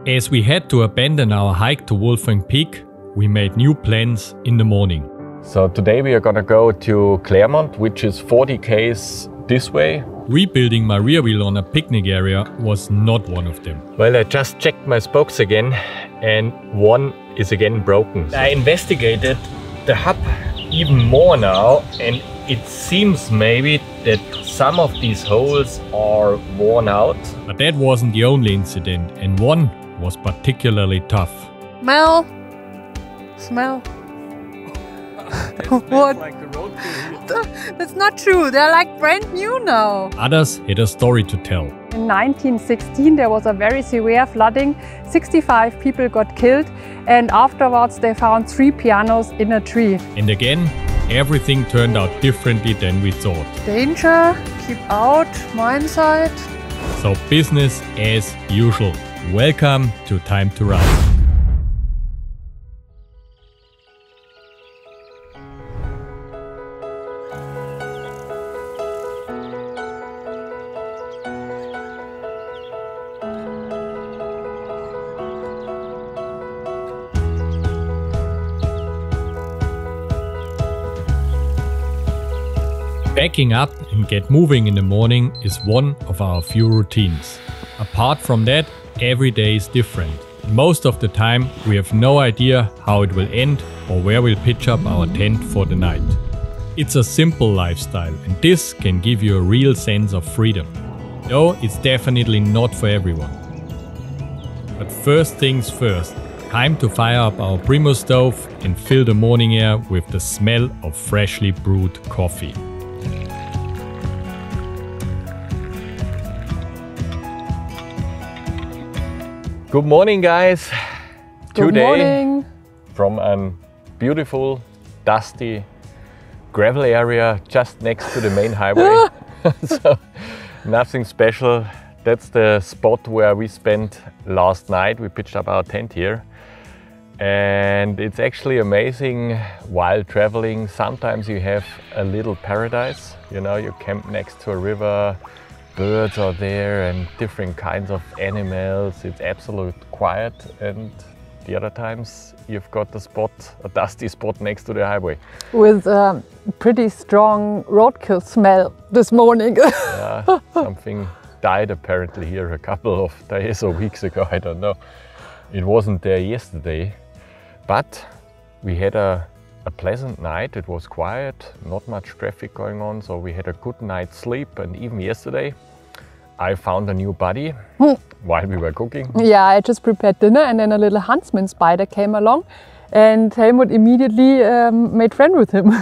As we had to abandon our hike to Wolfgang Peak, we made new plans in the morning. So today we are gonna go to Clermont, which is 40 km this way. Rebuilding my rear wheel on a picnic area was not one of them. Well, I just checked my spokes again and one is again broken. I investigated the hub even more now and it seems maybe that some of these holes are worn out. But that wasn't the only incident, and one was particularly tough. Smell. What? Like the road That's not true. They're like brand new now. Others had a story to tell. In 1916 there was a very severe flooding. 65 people got killed and afterwards they found 3 pianos in a tree. And again, everything turned out differently than we thought. Danger. Keep out. Mindset. So business as usual. Welcome to Time to Rise. Backing up and get moving in the morning is one of our few routines. Apart from that, every day is different. Most of the time we have no idea how it will end or where we'll pitch up our tent for the night. It's a simple lifestyle and this can give you a real sense of freedom. Though it's definitely not for everyone. But first things first, time to fire up our Primus stove and fill the morning air with the smell of freshly brewed coffee. Good morning, guys. Good morning. From a beautiful, dusty gravel area just next to the main highway. So nothing special. That's the spot where we spent last night. We pitched up our tent here. And it's actually amazing while traveling. Sometimes you have a little paradise. You know, you camp next to a river. Birds are there and different kinds of animals. It's absolute quiet, and the other times you've got a dusty spot next to the highway. With a pretty strong roadkill smell this morning. Yeah, something died apparently here a couple of days or weeks ago, I don't know. It wasn't there yesterday, but we had a pleasant night. It was quiet, not much traffic going on, so we had a good night's sleep. And even yesterday I found a new buddy while we were cooking. Yeah, I just prepared dinner and then a little huntsman spider came along and Helmut immediately made friend with him.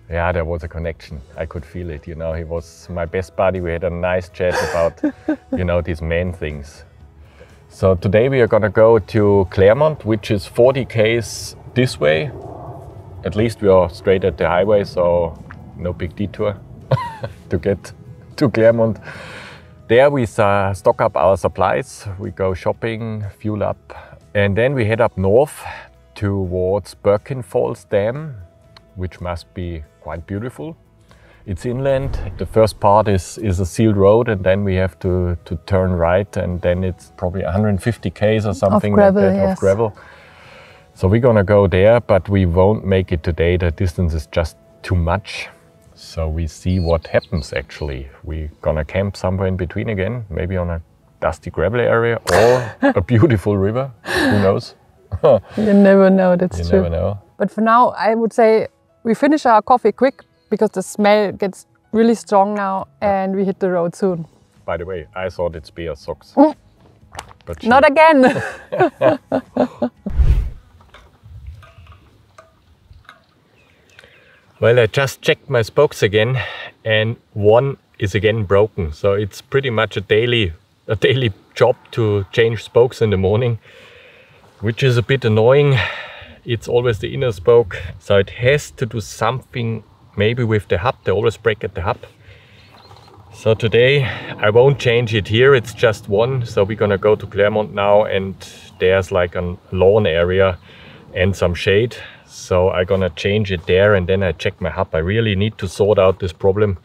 Yeah, there was a connection. I could feel it, you know. He was my best buddy. We had a nice chat about, you know, these main things. So today we are gonna go to Clermont, which is 40 km this way. At least we are straight at the highway, so no big detour to get to Clermont. There we stock up our supplies, we go shopping, fuel up, and then we head up north towards Birken Falls Dam, which must be quite beautiful. It's inland. The first part is a sealed road, and then we have to turn right, and then it's probably 150 km or something of gravel, like that, yes. of gravel. So we're gonna go there, but we won't make it today. The distance is just too much. So we see what happens actually. We're gonna camp somewhere in between again, maybe on a dusty gravel area or a beautiful river, who knows? You never know, that's You true. never know. But for now, I would say we finish our coffee quick because the smell gets really strong now and we hit the road soon. By the way, I thought it's Bea's socks. But Not again! Well, I just checked my spokes again and one is again broken. So it's pretty much a daily job to change spokes in the morning, which is a bit annoying. It's always the inner spoke. So it has to do something maybe with the hub. They always break at the hub. So today I won't change it here. It's just one. So we're gonna go to Clermont now and there's like a lawn area and some shade. So I'm gonna change it there and then I check my hub. I really need to sort out this problem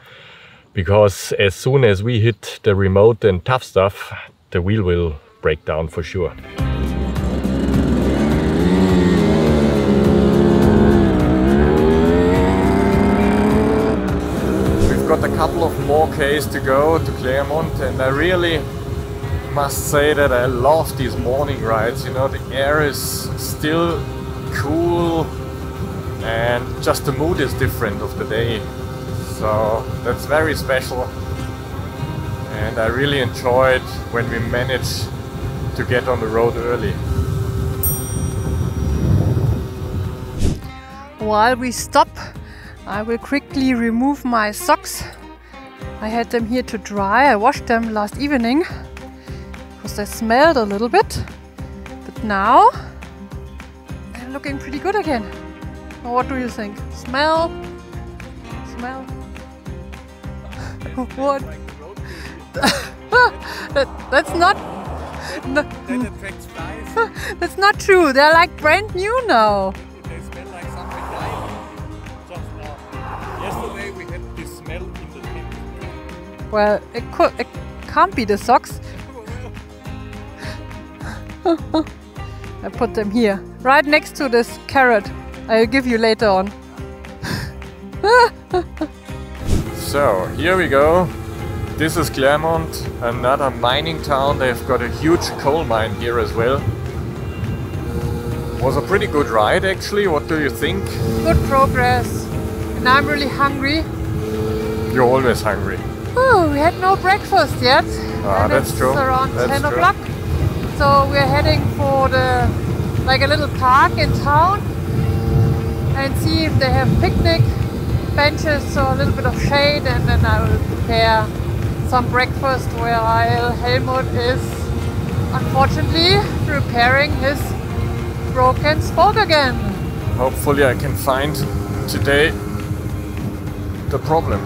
because as soon as we hit the remote and tough stuff, the wheel will break down for sure. got a couple of more Ks to go to Clermont, and I really must say that I love these morning rides. You know, the air is still cool and just the mood is different of the day. So that's very special, and I really enjoyed when we managed to get on the road early. While we stop, I will quickly remove my socks. I had them here to dry. I washed them last evening because they smelled a little bit, but now they're looking pretty good again. What do you think? Smell? Smell? What? That's not. No, That attracts flies. that's not true. They're like brand new now. They smell like something like just now. Yesterday we had this smell in the pit. Well, it can't be the socks. I put them here, right next to this carrot. I'll give you later on. So here we go. This is Clermont, another mining town. They've got a huge coal mine here as well. Was a pretty good ride actually. What do you think? Good progress. And I'm really hungry. You're always hungry. Oh, we had no breakfast yet. And that's it's true. around That's 10 true. o'clock. So we're heading for like a little park in town and see if they have picnic benches, so a little bit of shade, and then I will prepare some breakfast while Helmut is unfortunately repairing his broken spoke again. Hopefully I can find today the problem.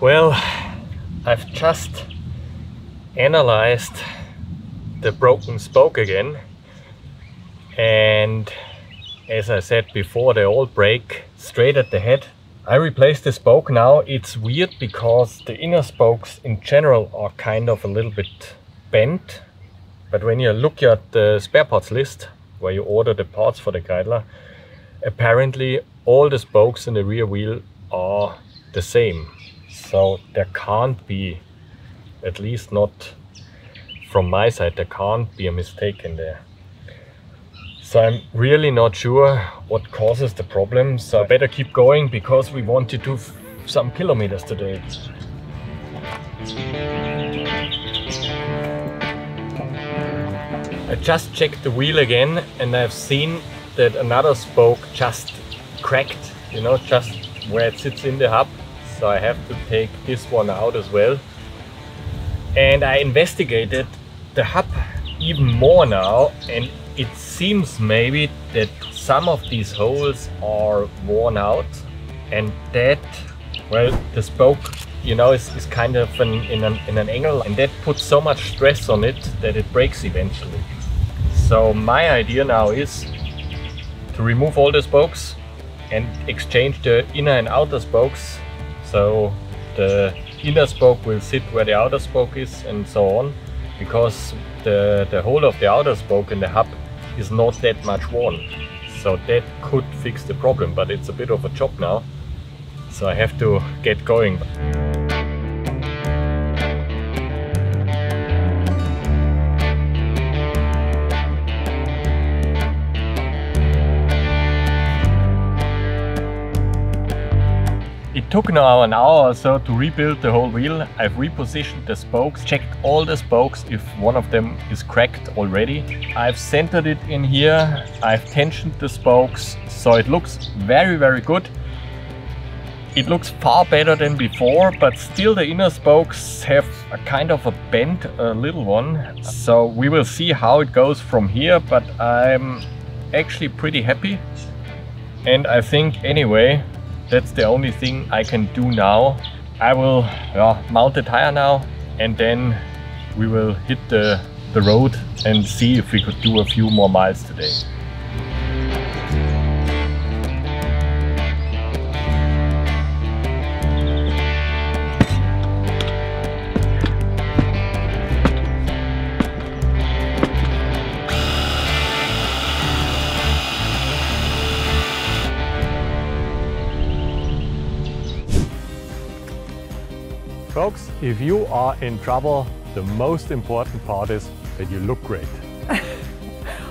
Well, I've just analyzed the broken spoke again, and as I said before, they all break straight at the head. I replaced the spoke now. It's weird because the inner spokes in general are kind of a little bit bent, but when you look at the spare parts list where you order the parts for the Kreidler, apparently all the spokes in the rear wheel are the same. So there can't be, at least not from my side, there can't be a mistake in there. So I'm really not sure what causes the problem. So I better keep going because we want to do some kilometers today. I just checked the wheel again and I've seen that another spoke just cracked, you know, just where it sits in the hub. So I have to take this one out as well. And I investigated the hub even more now, and it seems maybe that some of these holes are worn out, and that, well, the spoke, you know, is kind of in an angle, and that puts so much stress on it that it breaks eventually. So my idea now is to remove all the spokes and exchange the inner and outer spokes. So the inner spoke will sit where the outer spoke is and so on, because the hole of the outer spoke in the hub is not that much worn. So that could fix the problem, but it's a bit of a job now. So I have to get going. It took now an hour or so to rebuild the whole wheel. I've repositioned the spokes, checked all the spokes if one of them is cracked already. I've centered it in here, I've tensioned the spokes, so it looks very, very good. It looks far better than before, but still the inner spokes have a kind of a bend, a little one. So we will see how it goes from here, but I'm actually pretty happy. And I think anyway, that's the only thing I can do now. I will mount the tire now, and then we will hit the road and see if we could do a few more miles today. If you are in trouble, the most important part is that you look great.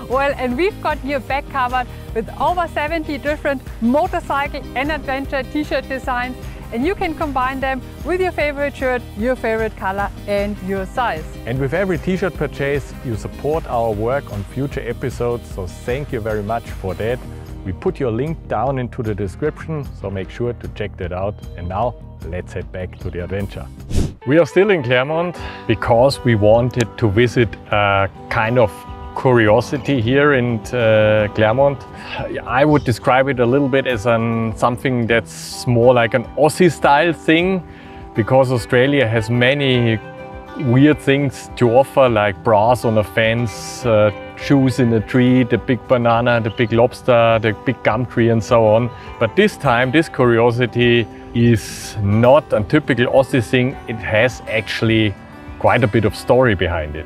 Well, and we've got your back covered with over 70 different motorcycle and adventure t-shirt designs, and you can combine them with your favorite shirt, your favorite color and your size. And with every t-shirt purchase, you support our work on future episodes, so thank you very much for that. We put your link down into the description, so make sure to check that out. And now, let's head back to the adventure. We are still in Clermont because we wanted to visit a kind of curiosity here in Clermont. I would describe it a little bit as something that's more like an Aussie style thing, because Australia has many weird things to offer, like brass on a fence, shoes in a tree, the big banana, the big lobster, the big gum tree and so on. But this time, this curiosity is not a typical Aussie thing. It has actually quite a bit of story behind it.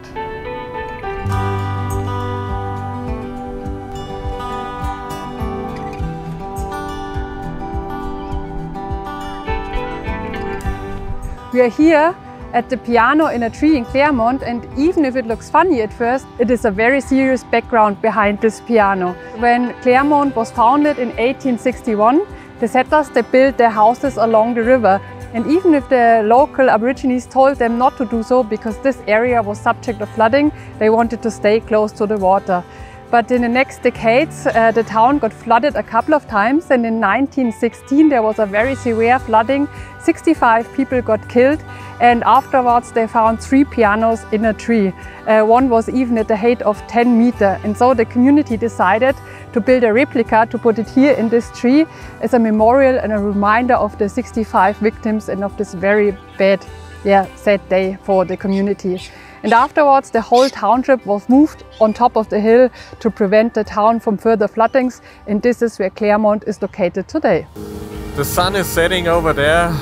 We are here at the piano in a tree in Clermont, and even if it looks funny at first, it is a very serious background behind this piano. When Clermont was founded in 1861, the settlers, they built their houses along the river, and even if the local Aborigines told them not to do so because this area was subject to flooding, they wanted to stay close to the water. But in the next decades, the town got flooded a couple of times, and in 1916 there was a very severe flooding. 65 people got killed, and afterwards they found 3 pianos in a tree. One was even at the height of 10 meters, and so the community decided to build a replica to put it here in this tree as a memorial and a reminder of the 65 victims and of this very bad, sad day for the community. And afterwards, the whole township was moved on top of the hill to prevent the town from further floodings, and this is where Clermont is located today. The sun is setting over there,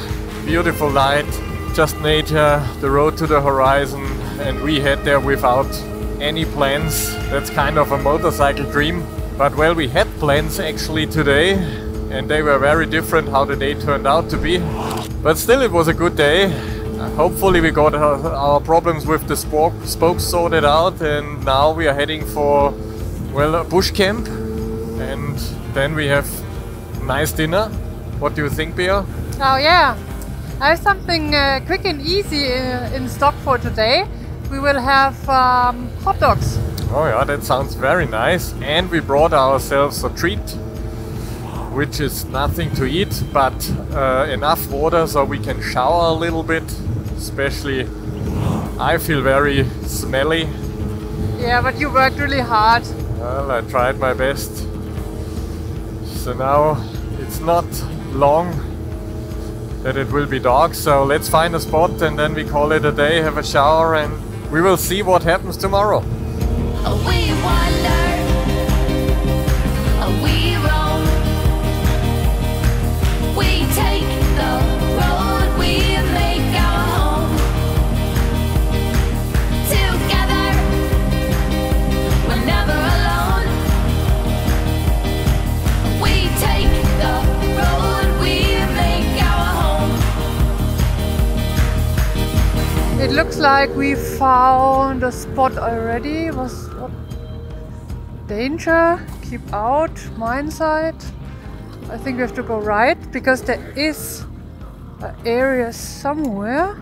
beautiful light, just nature, the road to the horizon, and we head there without any plans. That's kind of a motorcycle dream. But well, we had plans actually today, and they were very different how the day turned out to be. But still, it was a good day. Hopefully we got our problems with the spokes sorted out, and now we are heading for, well, a bush camp, and then we have nice dinner. What do you think, Bea? Oh yeah, I have something quick and easy in stock for today. We will have hot dogs. Oh yeah, that sounds very nice. And we brought ourselves a treat, which is nothing to eat, but enough water so we can shower a little bit. Especially, I feel very smelly. Yeah, but you worked really hard. Well, I tried my best. So now it's not long that it will be dark, so let's find a spot and then we call it a day, have a shower, and we will see what happens tomorrow. We wander, we roam, we take the road, we make our home. Together, we're never alone. We take the road, we make our home. It looks like we found a spot already. Was what? Danger, keep out, mine side. I think we have to go right because there is an area somewhere.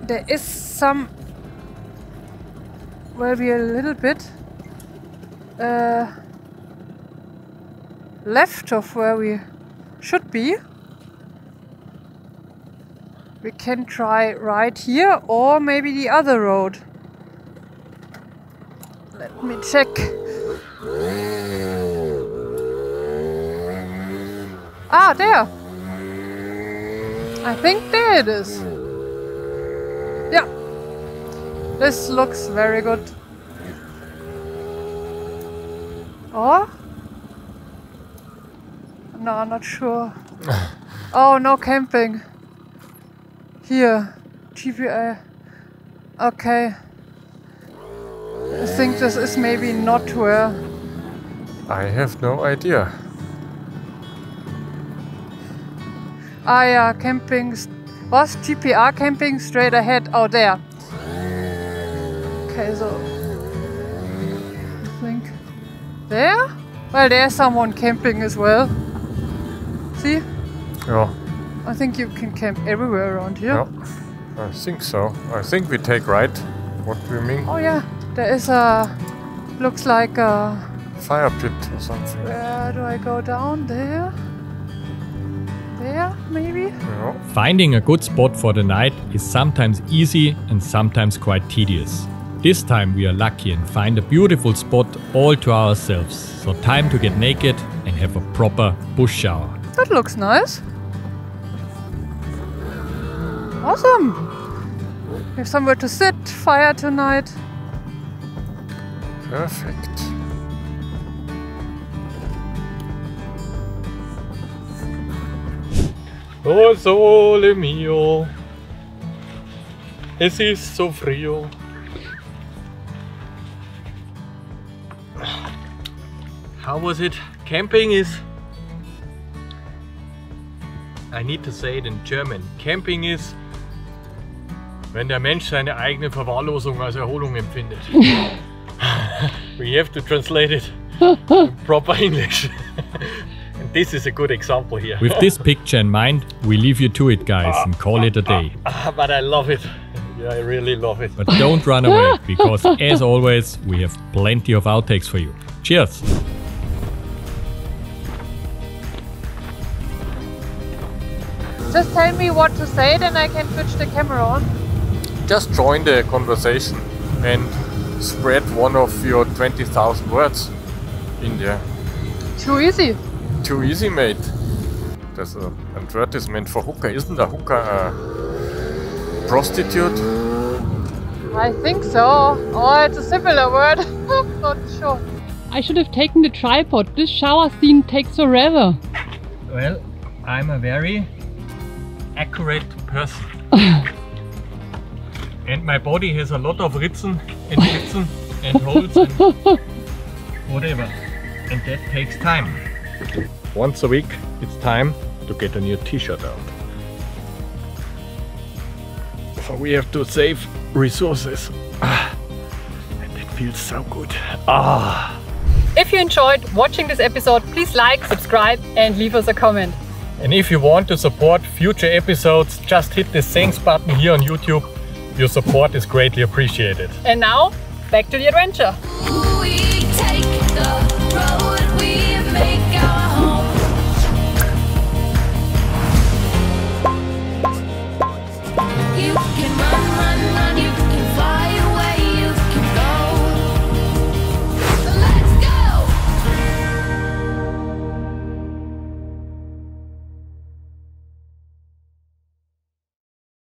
There is some where we are a little bit left of where we should be. We can try right here or maybe the other road. Let me check. Ah, there. I think there it is. Yeah. This looks very good. Or? No, I'm not sure. Oh, no camping. Here, GPA. Okay. I think this is maybe not where. I have no idea. Camping, was GPR camping straight ahead out there. Okay, so I think there? Well, there's someone camping as well. See? Yeah. I think you can camp everywhere around here. Yeah. I think so. I think we take right. What do you mean? Oh yeah, there is a, looks like a, Fire pit or something. where do I go down? There? There, maybe? Yeah. Finding a good spot for the night is sometimes easy and sometimes quite tedious. This time we are lucky and find a beautiful spot all to ourselves. So time to get naked and have a proper bush shower. That looks nice. Awesome! We have somewhere to sit, fire tonight. Perfect. Oh sole mio, es ist so frío. How was it? Camping is... I need to say it in German. Camping is, wenn der Mensch seine eigene Verwahrlosung als Erholung empfindet. We have to translate it in proper English. And this is a good example here. With this picture in mind, we leave you to it, guys, and call it a day. But I love it. Yeah, I really love it. But don't run away, because as always, we have plenty of outtakes for you. Cheers! Just tell me what to say, then I can switch the camera on. Just join the conversation and spread one of your 20,000 words in there. Too easy. Too easy, mate. There's an advertisement for hooker. Isn't a hooker a prostitute? I think so. Or it's a similar word. Not sure. I should have taken the tripod. This shower scene takes forever. Well, I'm a very accurate person. And my body has a lot of ritzen and ritzen and holes and whatever. And that takes time. Once a week, it's time to get a new t-shirt out. So we have to save resources. And it feels so good. If you enjoyed watching this episode, please like, subscribe and leave us a comment. And if you want to support future episodes, just hit the thanks button here on YouTube. Your support is greatly appreciated. And now, back to the adventure.